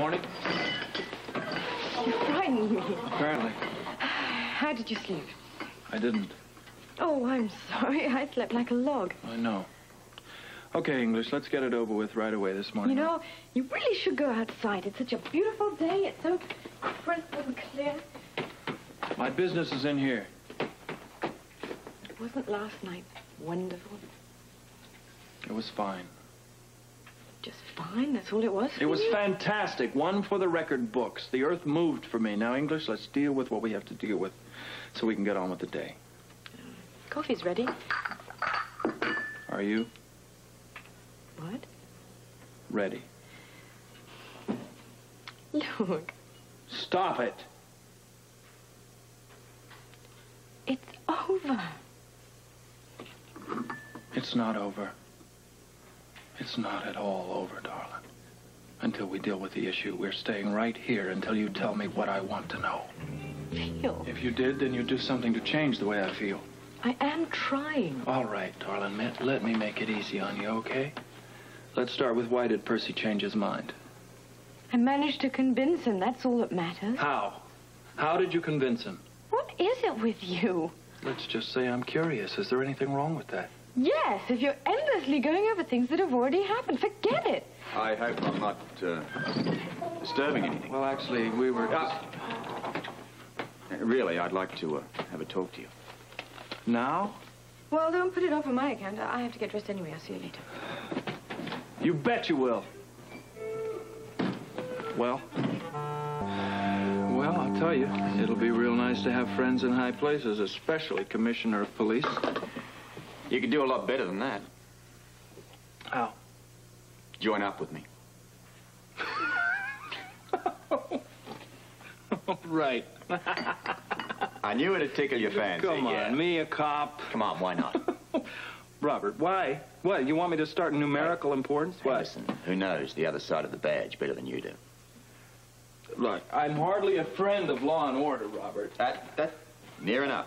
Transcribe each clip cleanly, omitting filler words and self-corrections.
Morning. You frightened me. Apparently. How did you sleep? I didn't. Oh, I'm sorry. I slept like a log. I know. Okay, English, let's get it over with right away this morning. You know, you really should go outside. It's such a beautiful day. It's so crisp and clear. My business is in here. Wasn't last night wonderful? It was fine. Just fine? That's all it was for It was you? fantastic. One for the record books. The earth moved for me. Now, English, let's deal with what we have to deal with so we can get on with the day. Coffee's ready. Are you? What? Ready. Look. Stop it. It's over. It's not over. It's not at all over, darling. Until we deal with the issue, we're staying right here until you tell me what I want to know. Feel. If you did, then you'd do something to change the way I feel. I am trying. All right, darling. Let me make it easy on you, okay? Let's start with why did Percy change his mind? I managed to convince him. That's all that matters. How? How did you convince him? What is it with you? Let's just say I'm curious. Is there anything wrong with that? Yes, if you're endlessly going over things that have already happened, forget it. I hope I'm not disturbing anything. Well, actually, we were... Really, I'd like to have a talk to you. Now? Well, don't put it off on my account. I have to get dressed anyway. I'll see you later. You bet you will. Well, I'll tell you, it'll be real nice to have friends in high places, especially Commissioner of Police. You could do a lot better than that. How? Join up with me. Right. I knew it'd tickle your fancy. Come on, yeah. me a cop. Come on, why not? Robert, why? What, you want me to start numerical importance? Hey, What? listen, who knows the other side of the badge better than you do? Look, I'm hardly a friend of law and order, Robert. That, near enough.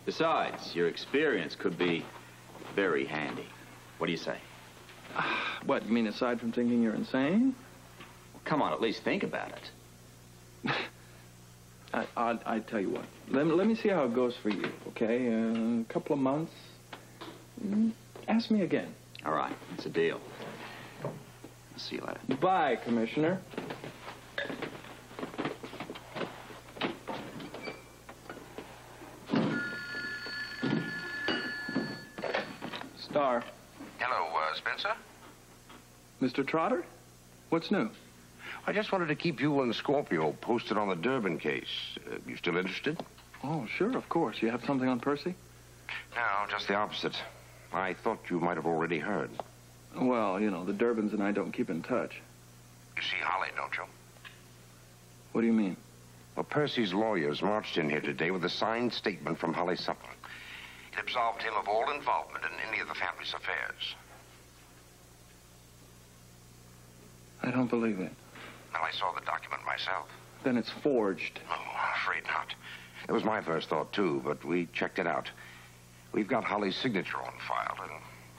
Besides, your experience could be very handy. What do you say? What, you mean aside from thinking you're insane? Come on, at least think about it. I tell you what. Let me see how it goes for you, okay? A couple of months. Ask me again. All right, it's a deal. I'll see you later. Bye, Commissioner. Star. Hello, Spencer. Mr. Trotter? What's new? I just wanted to keep you and Scorpio posted on the Durbin case. You still interested? Oh, sure, of course. You have something on Percy? No, just the opposite. I thought you might have already heard. Well, you know, the Durbins and I don't keep in touch. You see Holly, don't you? What do you mean? Well, Percy's lawyers marched in here today with a signed statement from Holly Sutton. It absolved him of all involvement in any of the family's affairs. I don't believe it. Well, I saw the document myself. Then it's forged. Oh, I'm afraid not. It was my first thought, too, but we checked it out. We've got Holly's signature on file, and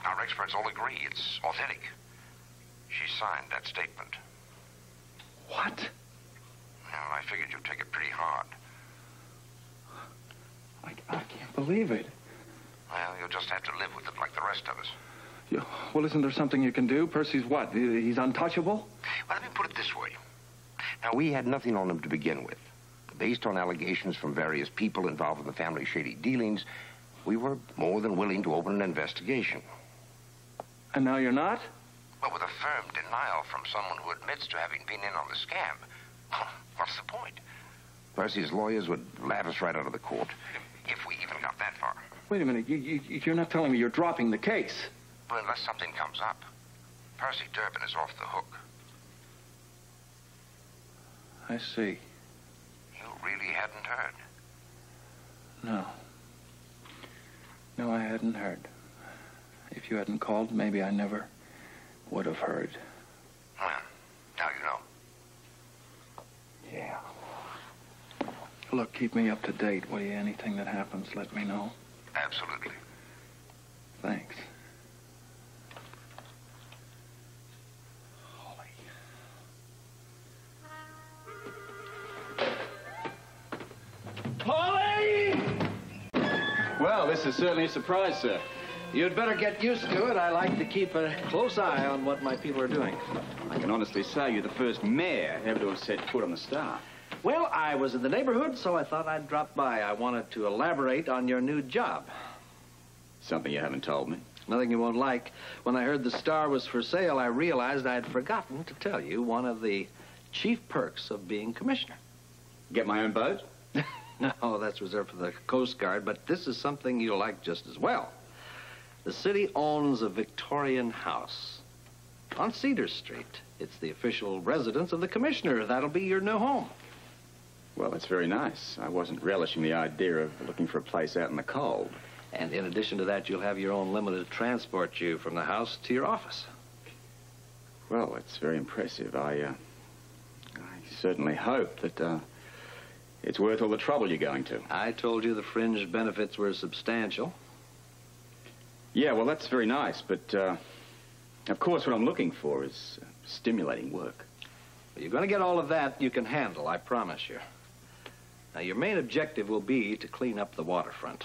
our experts all agree it's authentic. She signed that statement. What? Well, I figured you'd take it pretty hard. I can't believe it. Well, you'll just have to live with it like the rest of us. Well, isn't there something you can do? Percy's what? He's untouchable? Well, let me put it this way. Now, we had nothing on him to begin with. Based on allegations from various people involved in the family's shady dealings, we were more than willing to open an investigation. And now you're not? Well, with a firm denial from someone who admits to having been in on the scam, what's the point? Percy's lawyers would laugh us right out of the court, if we even got that far. Wait a minute. You're not telling me you're dropping the case? Well, unless something comes up, Percy Durbin is off the hook. I see. You really hadn't heard? No. No, I hadn't heard. If you hadn't called, maybe I never would have heard. Well, now you know. Yeah. Look, keep me up to date, will you? Anything that happens, let me know. Absolutely. Thanks. Holly. this is certainly a surprise, sir. You'd better get used to it. I like to keep a close eye on what my people are doing. I can honestly say you're the first mayor ever to have set foot on the Star. Well, I was in the neighborhood, so I thought I'd drop by. I wanted to elaborate on your new job. Something you haven't told me. Nothing you won't like. When I heard the Star was for sale, I realized I'd forgotten to tell you one of the chief perks of being commissioner. Get my own boat? No, that's reserved for the Coast Guard, but this is something you'll like just as well. The city owns a Victorian house on Cedar Street. It's the official residence of the commissioner. That'll be your new home. Well, that's very nice. I wasn't relishing the idea of looking for a place out in the cold. And in addition to that, you'll have your own limited to transport you from the house to your office. Well, it's very impressive. I certainly hope that it's worth all the trouble you're going to. I told you the fringe benefits were substantial. Yeah, well, that's very nice, but of course what I'm looking for is stimulating work. You're going to get all of that you can handle, I promise you. Now, your main objective will be to clean up the waterfront.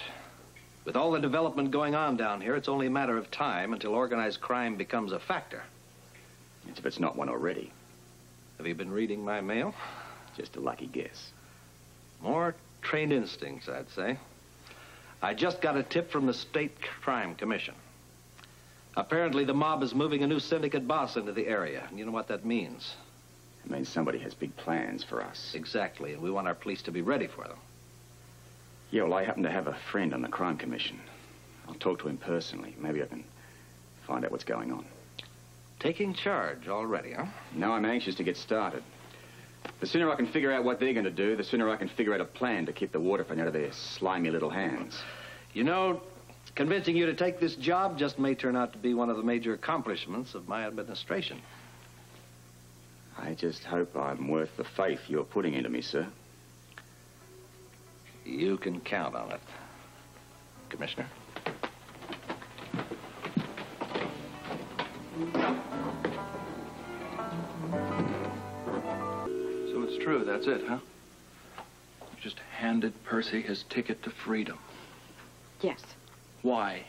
With all the development going on down here, it's only a matter of time until organized crime becomes a factor. As if it's not one already. Have you been reading my mail? Just a lucky guess. More trained instincts, I'd say. I just got a tip from the State Crime Commission. Apparently, the mob is moving a new syndicate boss into the area. And you know what that means? It means somebody has big plans for us. Exactly, and we want our police to be ready for them. Yeah, well, I happen to have a friend on the Crime Commission. I'll talk to him personally. Maybe I can find out what's going on. Taking charge already, huh? No, I'm anxious to get started. The sooner I can figure out what they're going to do, the sooner I can figure out a plan to keep the waterfront out of their slimy little hands. You know, convincing you to take this job just may turn out to be one of the major accomplishments of my administration. I just hope I'm worth the faith you're putting into me, sir. You can count on it, Commissioner. So it's true, that's it, huh? You just handed Percy his ticket to freedom. Yes. Why?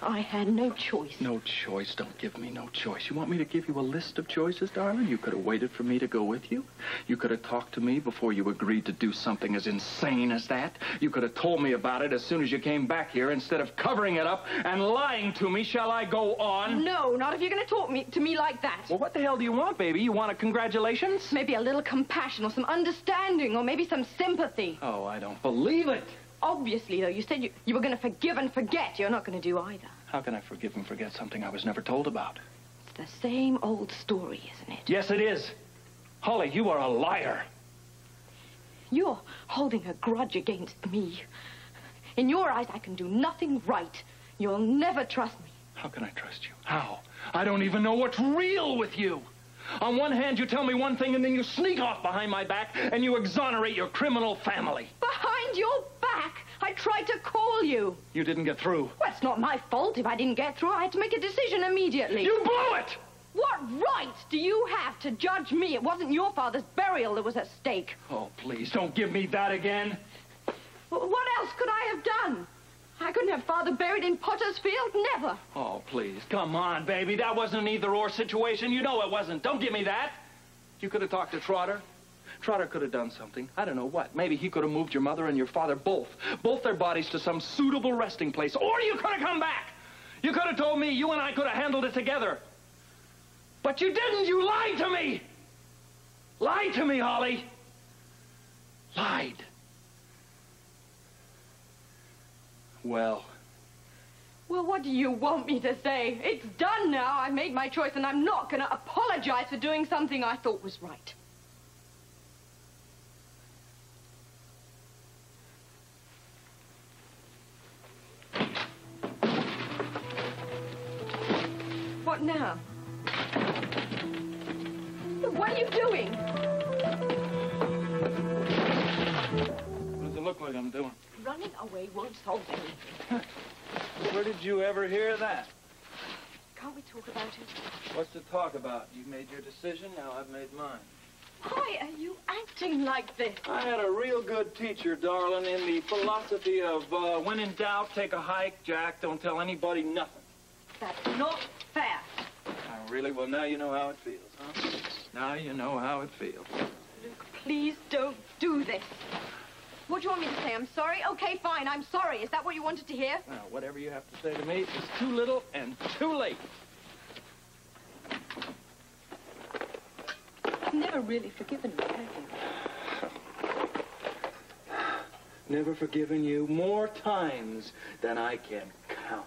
I had no choice. No choice. Don't give me no choice. You want me to give you a list of choices, darling? You could have waited for me to go with you. You could have talked to me before you agreed to do something as insane as that. You could have told me about it as soon as you came back here instead of covering it up and lying to me. Shall I go on? No, not if you're going to talk to me like that. Well, what the hell do you want, baby? You want a congratulations? Maybe a little compassion or some understanding or maybe some sympathy. Oh, I don't believe it. Obviously, though, you said you were going to forgive and forget. You're not going to do either. How can I forgive and forget something I was never told about? It's the same old story, isn't it? Yes, it is. Holly, you are a liar. You're holding a grudge against me. In your eyes, I can do nothing right. You'll never trust me. How can I trust you? How? I don't even know what's real with you. On one hand, you tell me one thing, and then you sneak off behind my back, and you exonerate your criminal family. Behind your back? I tried to call you. You didn't get through. Well, it's not my fault if I didn't get through. I had to make a decision immediately. You blew it! What right do you have to judge me? It wasn't your father's burial that was at stake. Oh, please, don't give me that again. What else could I have done? I couldn't have Father buried in Potter's Field. Never. Oh, please, come on, baby. That wasn't an either-or situation. You know it wasn't. Don't give me that. You could have talked to Trotter. Trotter could have done something. I don't know what. Maybe he could have moved your mother and your father both their bodies to some suitable resting place. Or you could have come back. You could have told me you and I could have handled it together. But you didn't. You lied to me. Lied to me, Holly. Lied. Well, what do you want me to say? It's done now. I made my choice, and I'm not going to apologize for doing something I thought was right. What now? What are you doing? what does it look like I'm doing? Running away won't solve anything. Where did you ever hear that? Can't we talk about it? What's to talk about? You made your decision, now I've made mine. Why are you acting like this? I had a real good teacher, darling, in the philosophy of when in doubt, take a hike, Jack. Don't tell anybody nothing. That's not fair. Oh, really? Well, now you know how it feels, huh? Now you know how it feels. Luke, please don't do this. What do you want me to say? I'm sorry? Okay, fine, I'm sorry. Is that what you wanted to hear? Now, whatever you have to say to me is too little and too late. You've never really forgiven me, have you? Never forgiven you more times than I can count.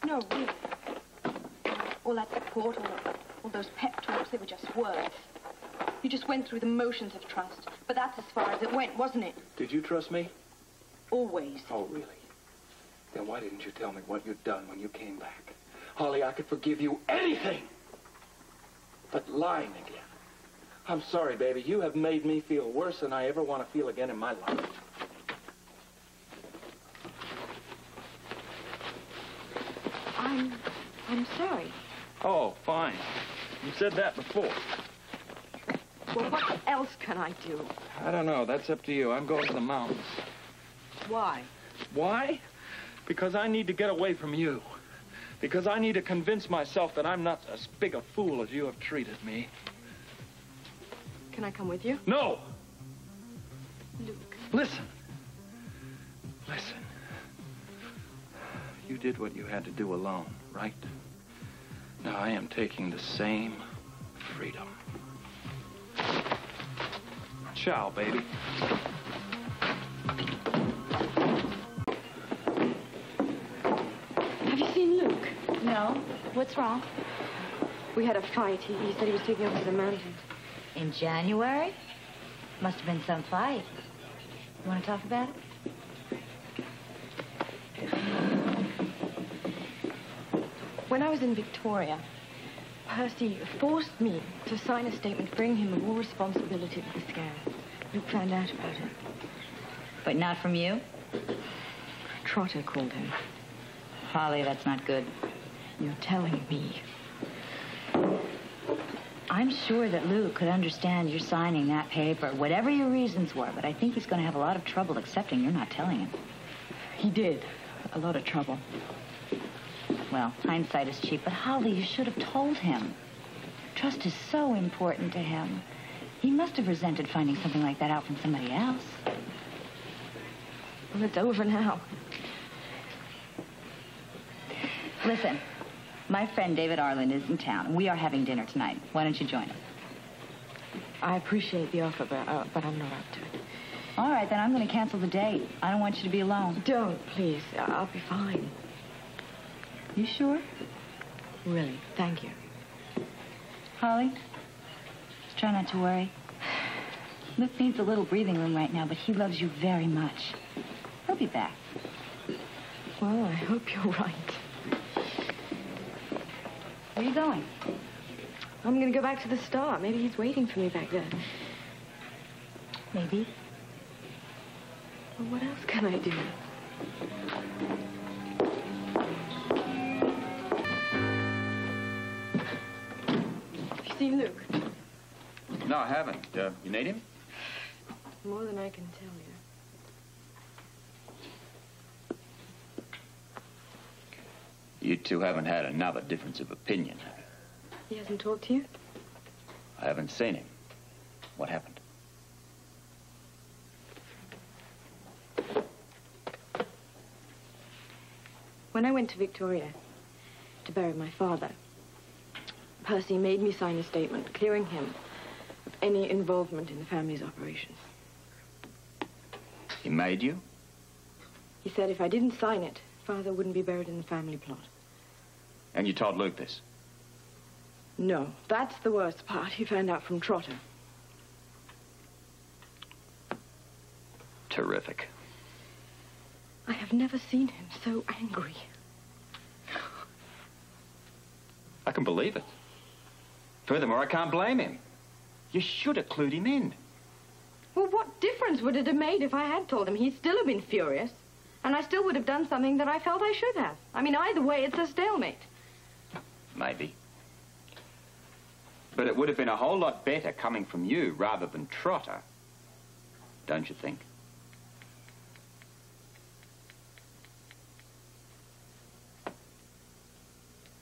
No, really. All that support, all those pep talks, they were just words. You just went through the motions of trust. But that's as far as it went, wasn't it? Did you trust me? Always. Oh, really? Then why didn't you tell me what you'd done when you came back? Holly, I could forgive you anything but lying again. I'm sorry, baby. You have made me feel worse than I ever want to feel again in my life. I'm sorry. Oh, fine. You said that before. Well, what else can I do? I don't know. That's up to you. I'm going to the mountains. Why? Why? Because I need to get away from you. Because I need to convince myself that I'm not as big a fool as you have treated me. Can I come with you? No! Luke. Listen. Listen. You did what you had to do alone, right? Now I am taking the same freedom. Ciao, baby. Have you seen Luke? No. What's wrong? We had a fight. He said he was taking over the mountains. In January? Must have been some fight. You want to talk about it? When I was in Victoria, Percy forced me to sign a statement freeing him of all responsibility for the scare. Luke found out about it. But not from you? Trotter called him. Holly, that's not good. You're telling me. I'm sure that Luke could understand you're signing that paper, whatever your reasons were, but I think he's going to have a lot of trouble accepting you're not telling him. He did. A lot of trouble. Well, hindsight is cheap, but Holly, you should have told him. Trust is so important to him. He must have resented finding something like that out from somebody else. Well, it's over now. Listen, my friend David Arlen is in town, and we are having dinner tonight. Why don't you join us? I appreciate the offer, but I'm not up to it. All right, then I'm going to cancel the date. I don't want you to be alone. Don't, please. I'll be fine. You sure? Really, thank you. Holly, just try not to worry. Luke needs a little breathing room right now, but he loves you very much. He'll be back. Well, I hope you're right. Where are you going? I'm going to go back to the Star. Maybe he's waiting for me back there. Maybe. Well, what else can I do? Have you seen Luke? No, I haven't. You need him? More than I can tell you. You two haven't had another difference of opinion. He hasn't talked to you? I haven't seen him. What happened? When I went to Victoria to bury my father, Percy made me sign a statement clearing him of any involvement in the family's operations. He made you? He said if I didn't sign it, Father wouldn't be buried in the family plot. And you told Luke this? No, that's the worst part. He found out from Trotter. Terrific. I have never seen him so angry. I can believe it. Furthermore, I can't blame him. You should have clued him in. Well, what difference would it have made if I had told him? He'd still have been furious. And I still would have done something that I felt I should have. I mean, either way, it's a stalemate. Maybe. But it would have been a whole lot better coming from you rather than Trotter. Don't you think?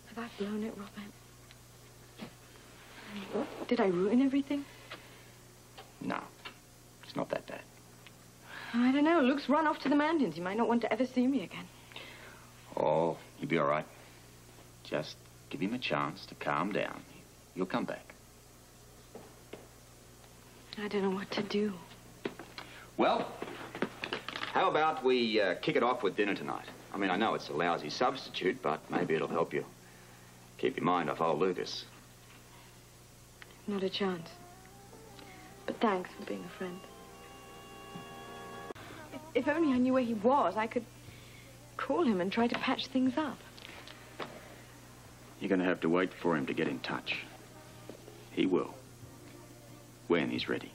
Have I blown it, Robert? Did I ruin everything? No. It's not that bad. I don't know. Luke's run off to the mountains. He might not want to ever see me again. Oh, you'll be all right. Just give him a chance to calm down. You'll come back. I don't know what to do. Well, how about we kick it off with dinner tonight? I mean, I know it's a lousy substitute, but maybe it'll help you keep your mind off old Lucas. Not a chance. But thanks for being a friend. If only I knew where he was, I could call him and try to patch things up. You're going to have to wait for him to get in touch. He will. When he's ready.